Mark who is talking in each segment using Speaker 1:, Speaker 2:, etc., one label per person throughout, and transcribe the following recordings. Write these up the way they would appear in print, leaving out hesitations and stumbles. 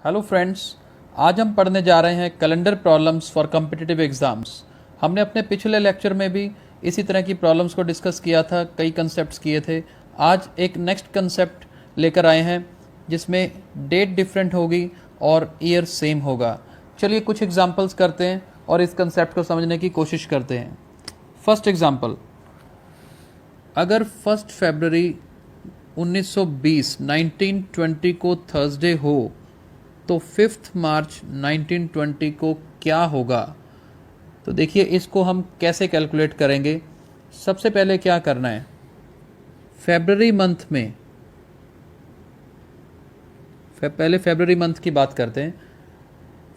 Speaker 1: Hello friends, आज हम पढ़ने जा रहे हैं calendar problems for competitive exams. हमने अपने पिछले लेक्चर में भी इसी तरह की प्रॉब्लम्स को डिस्कस किया था, कई कंसेप्ट्स किए थे। आज एक नेक्स्ट कंसेप्ट लेकर आए हैं जिसमें डेट डिफरेंट होगी और ईयर सेम होगा। चलिए कुछ एग्जांपल्स करते हैं और इस कंसेप्ट को समझने की कोशिश करते हैं। फर्स्ट एग्जांपल, अगर 1 फरवरी 1920 1920 को थर्सडे हो तो 5 मार्च 1920 को क्या होगा। तो देखिए इसको हम कैसे कैलकुलेट करेंगे। सबसे पहले क्या करना है, फरवरी मंथ में, पहले फरवरी मंथ की बात करते हैं।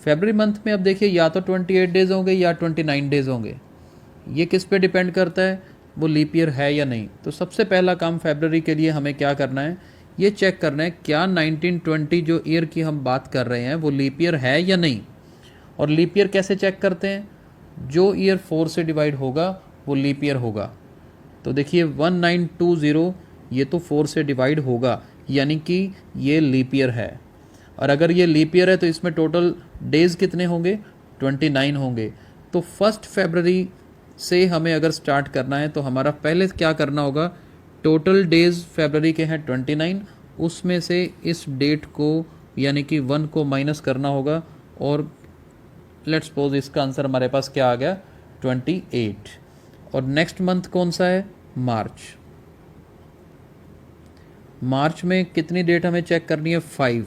Speaker 1: फरवरी मंथ में अब देखिए या तो 28 डेज होंगे या 29 डेज होंगे। ये किस पे डिपेंड करता है, वो लीप ईयर है या नहीं। तो सबसे पहला काम फरवरी के लिए हमें क्या करना है, ये चेक करना है क्या 1920 जो ईयर की हम बात कर रहे हैं वो लीप ईयर है या नहीं। और लीप ईयर कैसे चेक करते हैं, जो ईयर 4 से डिवाइड होगा वो लीप ईयर होगा। तो देखिए 1920 ये तो 4 से डिवाइड होगा, यानी कि ये लीप ईयर है। और अगर ये लीप ईयर है तो इसमें टोटल डेज कितने होंगे, 29 होंगे। तो 1 फरवरी से हमें अगर स्टार्ट करना है तो हमारा पहले क्या करना होगा, टोटल डेज फरवरी के हैं 29, उसमें से इस डेट को यानी कि 1 को माइनस करना होगा। और लेट्स सपोज इसका आंसर हमारे पास क्या आ गया, 28। और नेक्स्ट मंथ कौन सा है, मार्च। मार्च में कितनी डेट हमें चेक करनी है, 5।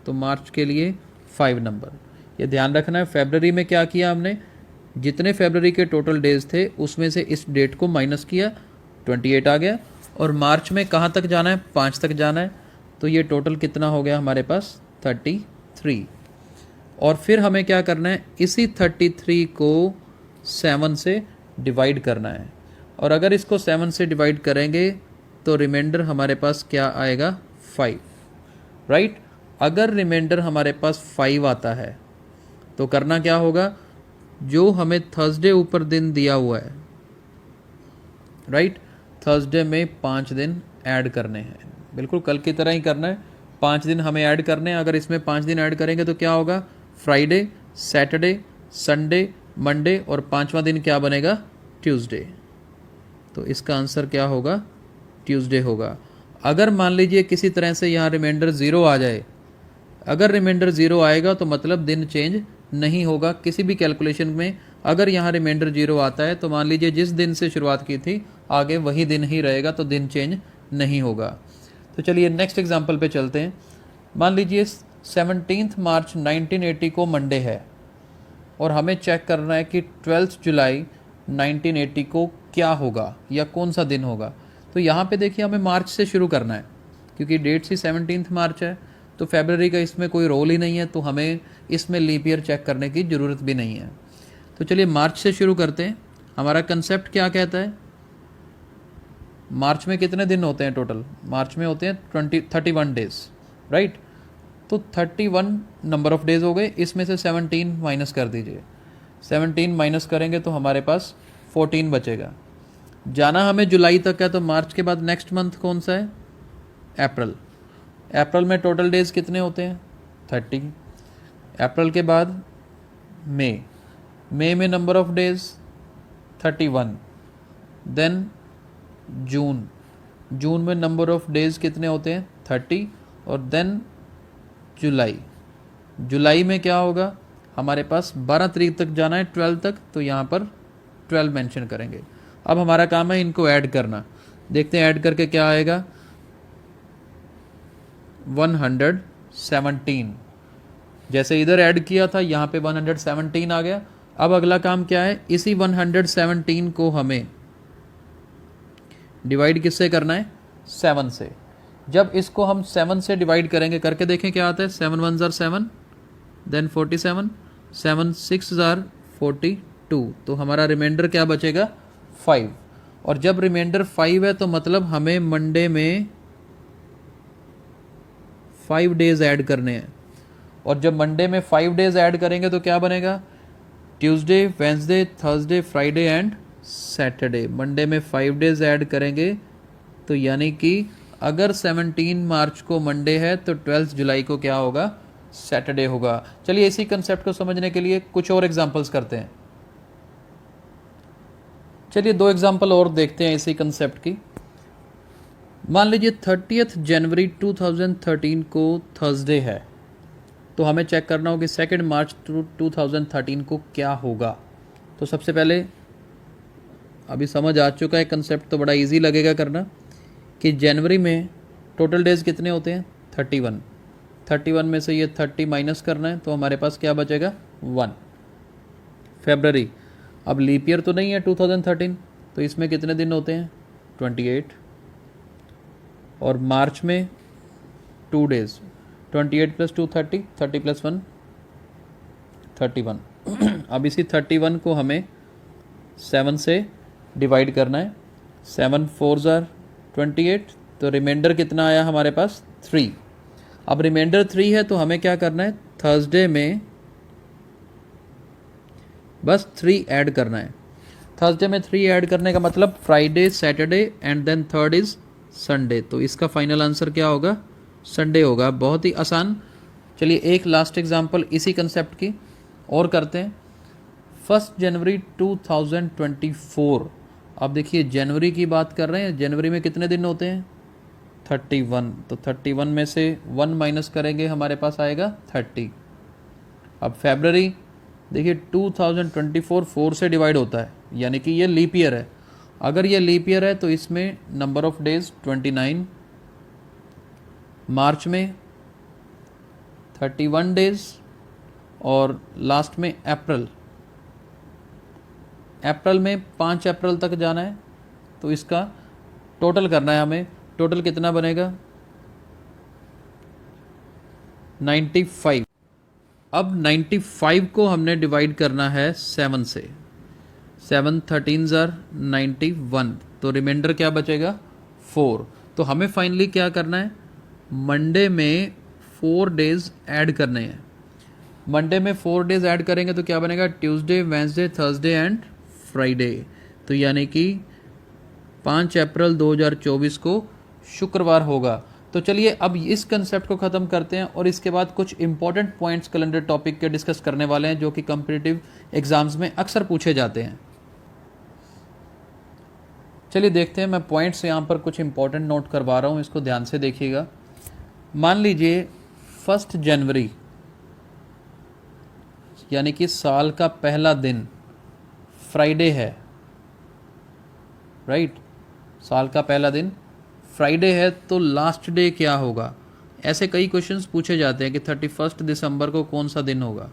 Speaker 1: तो मार्च के लिए 5 नंबर। ये ध्यान रखना है, फरवरी में क्या किया हमने, जितने फरवरी के टोटल डेज थे उसमें से इस डेट को माइनस किया, 28 आ गया। और मार्च में कहाँ तक जाना है, 5 तक जाना है। तो ये टोटल कितना हो गया हमारे पास, 33। और फिर हमें क्या करना है, इसी 33 को 7 से डिवाइड करना है। और अगर इसको 7 से डिवाइड करेंगे तो रिमाइंडर हमारे पास क्या आएगा, 5, राइट। अगर रिमाइंडर हमारे पास 5 आता है तो करना क्या होगा, जो हमें थर्सडे ऊपर दिन दिया हुआ है, राइट, थर्सडे में 5 दिन ऐड करने हैं। बिल्कुल कल की तरह ही करना है, 5 दिन हमें ऐड करने हैं। अगर इसमें 5 दिन ऐड करेंगे तो क्या होगा, फ्राइडे, सैटरडे, संडे, मंडे, और 5वां दिन क्या बनेगा, ट्यूसडे। तो इसका आंसर क्या होगा, ट्यूसडे होगा। अगर मान लीजिए किसी तरह से यहाँ रिमाइंडर 0 आ जाए, अगर रिमाइंडर 0 आएगा तो मतलब दिन चेंज नहीं होगा किसी भी कैलकुलेशन में। अगर यहाँ रिमाइंडर 0 आता है तो मान लीजिए जिस दिन से शुरुआत की थी आगे वही दिन ही रहेगा, तो दिन चेंज नहीं होगा। तो चलिए नेक्स्ट एग्जांपल पे चलते हैं। मान लीजिए 17 मार्च 1980 को मंडे है और हमें चेक करना है कि 12 जुलाई 1980 को क्या होगा या कौन सा दिन होगा। तो यहाँ पे देखिए हमें मार्च से शुरू करना है क्योंकि डेट सी 17 मार्च है, तो फरवरी का इसमें कोई रोल ही नहीं है, तो हमें इसमें लीप ईयर चेक करने की ज़रूरत भी नहीं है। तो चलिए मार्च से शुरू करते हैं। हमारा कंसेप्ट क्या कहता है, मार्च में कितने दिन होते हैं टोटल, मार्च में होते हैं 31 डेज, राइट। तो 31 नंबर ऑफ डेज हो गए, इसमें से 17 माइनस कर दीजिए। 17 माइनस करेंगे तो हमारे पास 14 बचेगा। जाना हमें जुलाई तक है, तो मार्च के बाद नेक्स्ट मंथ कौन सा है, अप्रैल। अप्रैल में टोटल डेज कितने होते हैं, 30। अप्रैल के बाद मई, मई में नंबर ऑफ डेज 31। देन जून, जून में नंबर ऑफ डेज कितने होते हैं, 30। और देन जुलाई, जुलाई में क्या होगा, हमारे पास 12 तारीख तक जाना है, 12 तक, तो यहाँ पर 12 मेंशन करेंगे। अब हमारा काम है इनको ऐड करना। देखते हैं ऐड करके क्या आएगा, 117। जैसे इधर ऐड किया था यहाँ पे 117 आ गया। अब अगला काम क्या है, इसी 117 को हमें डिवाइड किससे करना है, 7 से। जब इसको हम 7 से डिवाइड करेंगे, करके देखें क्या आता है, 7 1 ज़ार 7, देन 47, 7 6 ज़ार 42। तो हमारा रिमाइंडर क्या बचेगा, 5। और जब रिमाइंडर 5 है तो मतलब हमें मंडे में 5 डेज ऐड करने हैं। और जब मंडे में 5 डेज ऐड करेंगे तो क्या बनेगा, Tuesday, Wednesday, Thursday, Friday and Saturday. Monday में 5 डेज ऐड करेंगे तो यानी कि अगर 17 मार्च को मंडे है तो 12 जुलाई को क्या होगा, सैटरडे होगा। चलिए इसी कंसेप्ट को समझने के लिए कुछ और एग्जांपल्स करते हैं। चलिए 2 एग्जांपल और देखते हैं इसी कंसेप्ट की। मान लीजिए 30 जनवरी 2013 को थर्सडे है, तो हमें चेक करना होगा कि 2 मार्च 2013 को क्या होगा। तो सबसे पहले अभी समझ आ चुका है कंसेप्ट, तो बड़ा इजी लगेगा करना कि जनवरी में टोटल डेज कितने होते हैं 31। 31 में से ये 30 माइनस करना है, तो हमारे पास क्या बचेगा 1। फेब्रवरी, अब लीप ईयर तो नहीं है 2013, तो इसमें कितने दिन होते हैं 28। और मार्च में 2 डेज, 28 + 2 30, 30 + 1 31। अब इसी 31 को हमें 7 से डिवाइड करना है। 7 4 ज़ार 28, तो रिमाइंडर कितना आया हमारे पास 3। अब रिमाइंडर 3 है, तो हमें क्या करना है थर्सडे में बस 3 ऐड करना है। थर्सडे में 3 ऐड करने का मतलब Friday, Saturday and then third is Sunday. तो इसका फाइनल आंसर क्या होगा संडे होगा। बहुत ही आसान। चलिए एक लास्ट एग्जांपल इसी कंसेप्ट की और करते हैं। 1 जनवरी 2024। अब देखिए जनवरी की बात कर रहे हैं, जनवरी में कितने दिन होते हैं 31। तो 31 में से 1 माइनस करेंगे, हमारे पास आएगा 30। अब फरवरी देखिए 2024 4 से डिवाइड होता है, यानी कि ये लीप ईयर है। अगर ये लीप ईयर है तो इसमें नंबर ऑफ डेज 29। मार्च में 31 डेज और लास्ट में अप्रैल में 5 अप्रैल तक जाना है। तो इसका टोटल करना है हमें। टोटल कितना बनेगा 95। अब 95 को हमने डिवाइड करना है 7 से। 7 13 ज़ार 91, तो रिमाइंडर क्या बचेगा 4। तो हमें फाइनली क्या करना है मंडे में 4 डेज ऐड करने हैं। मंडे में 4 डेज ऐड करेंगे तो क्या बनेगा Tuesday, Wednesday, Thursday and Friday. तो यानी कि 5 अप्रैल 2024 को शुक्रवार होगा। तो चलिए अब इस कंसेप्ट को ख़त्म करते हैं और इसके बाद कुछ इंपॉर्टेंट पॉइंट्स कैलेंडर टॉपिक के डिस्कस करने वाले हैं जो कि कॉम्पिटिटिव एग्जाम्स में अक्सर पूछे जाते हैं। चलिए देखते हैं। मैं पॉइंट्स यहाँ पर कुछ इंपॉर्टेंट नोट करवा रहा हूँ, इसको ध्यान से देखिएगा। मान लीजिए 1 जनवरी यानी कि साल का पहला दिन फ्राइडे है, राइट। साल का पहला दिन फ्राइडे है, तो लास्ट डे क्या होगा। ऐसे कई क्वेश्चंस पूछे जाते हैं कि 31 दिसंबर को कौन सा दिन होगा।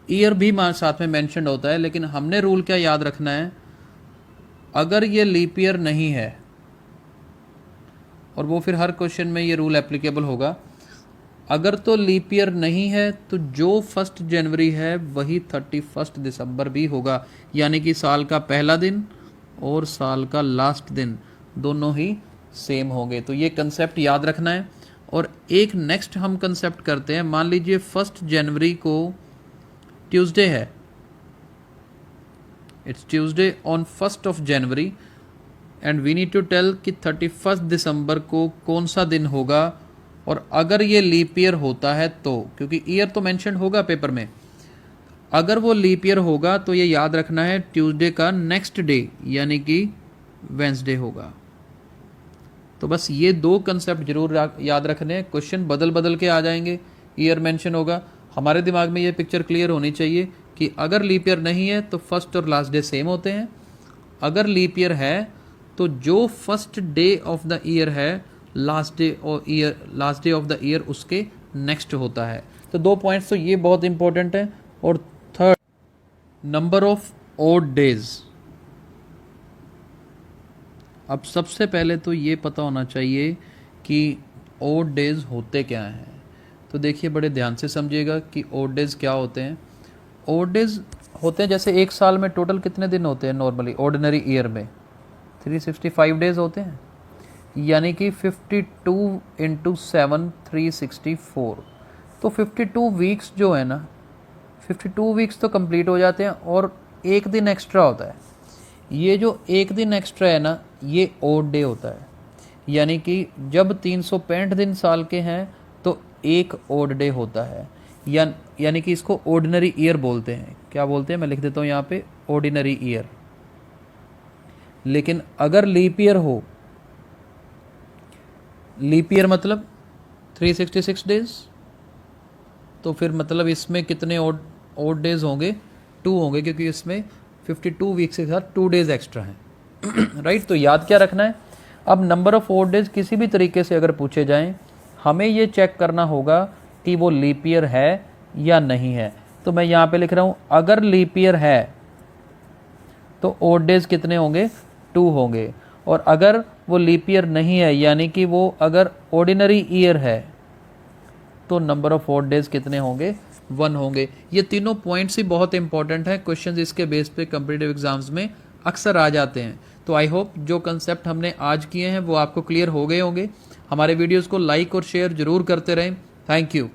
Speaker 1: ईयर भी साथ में मेंशन होता है, लेकिन हमने रूल क्या याद रखना है, अगर ये लीप ईयर नहीं है, और वो फिर हर क्वेश्चन में ये रूल एप्लीकेबल होगा, अगर तो लीप ईयर नहीं है तो जो 1 जनवरी है वही 31 दिसंबर भी होगा, यानी कि साल का पहला दिन और साल का लास्ट दिन दोनों ही सेम होंगे। तो ये कंसेप्ट याद रखना है। और एक नेक्स्ट हम कंसेप्ट करते हैं। मान लीजिए 1 जनवरी को ट्यूसडे है, it's Tuesday on 1 January and we need to tell कि 31 दिसंबर को कौन सा दिन होगा। और अगर ये लीप ईयर होता है तो, क्योंकि ईयर तो मेंशन होगा पेपर में, अगर वो लीप ईयर होगा तो ये याद रखना है ट्यूसडे का नेक्स्ट डे यानी कि वेंसडे होगा। तो बस ये 2 कंसेप्ट जरूर याद रखने हैं। क्वेश्चन बदल बदल के आ जाएंगे, ईयर मेंशन होगा। हमारे दिमाग में ये पिक्चर क्लियर होनी चाहिए कि अगर लीप ईयर नहीं है तो फर्स्ट और लास्ट डे सेम होते हैं, अगर लीप ईयर है तो जो first day of the year है last day of the year उसके नेक्स्ट होता है। तो 2 पॉइंट्स तो ये बहुत इंपॉर्टेंट है। और third, number of odd days. अब सबसे पहले तो ये पता होना चाहिए कि ऑड डेज होते क्या हैं। तो देखिए बड़े ध्यान से समझिएगा कि ऑड डेज क्या होते हैं। ऑड डेज होते हैं जैसे एक साल में टोटल कितने दिन होते हैं नॉर्मली, ऑर्डिनरी ईयर में 365 डेज होते हैं, यानी कि 52 × 7 364। तो 52 वीक्स जो है ना, 52 वीक्स तो कंप्लीट हो जाते हैं और एक दिन एक्स्ट्रा होता है। ये जो एक दिन एक्स्ट्रा है ना, ये ऑड डे होता है। यानी कि जब 365 दिन साल के हैं तो एक ऑड डे होता है। यानी कि इसको ऑर्डिनरी ईयर बोलते हैं। क्या बोलते हैं, मैं लिख देता हूँ यहाँ पे, ऑर्डिनरी ईयर। लेकिन अगर लीप ईयर हो, लीप ईयर मतलब 366 डेज, तो फिर मतलब इसमें कितने ओड डेज होंगे, 2 होंगे, क्योंकि इसमें 52 वीक्स के साथ 2 डेज एक्स्ट्रा हैं। राइट, तो याद क्या रखना है, अब नंबर ऑफ ओड डेज किसी भी तरीके से अगर पूछे जाएं, हमें ये चेक करना होगा कि वो लीप ईयर है या नहीं है। तो मैं यहाँ पे लिख रहा हूँ, अगर लीप ईयर है तो ओड डेज कितने होंगे, 2 होंगे। और अगर वो लीप ईयर नहीं है, यानी कि वो अगर ऑर्डिनरी ईयर है, तो नंबर ऑफ ओड डेज कितने होंगे, 1 होंगे। ये तीनों पॉइंट्स ही बहुत इंपॉर्टेंट है, क्वेश्चंस इसके बेस पे कॉम्पिटिटिव एग्जाम्स में अक्सर आ जाते हैं। तो आई होप जो कंसेप्ट हमने आज किए हैं वो आपको क्लियर हो गए होंगे। हमारे वीडियोस को लाइक और शेयर जरूर करते रहें। Thank you.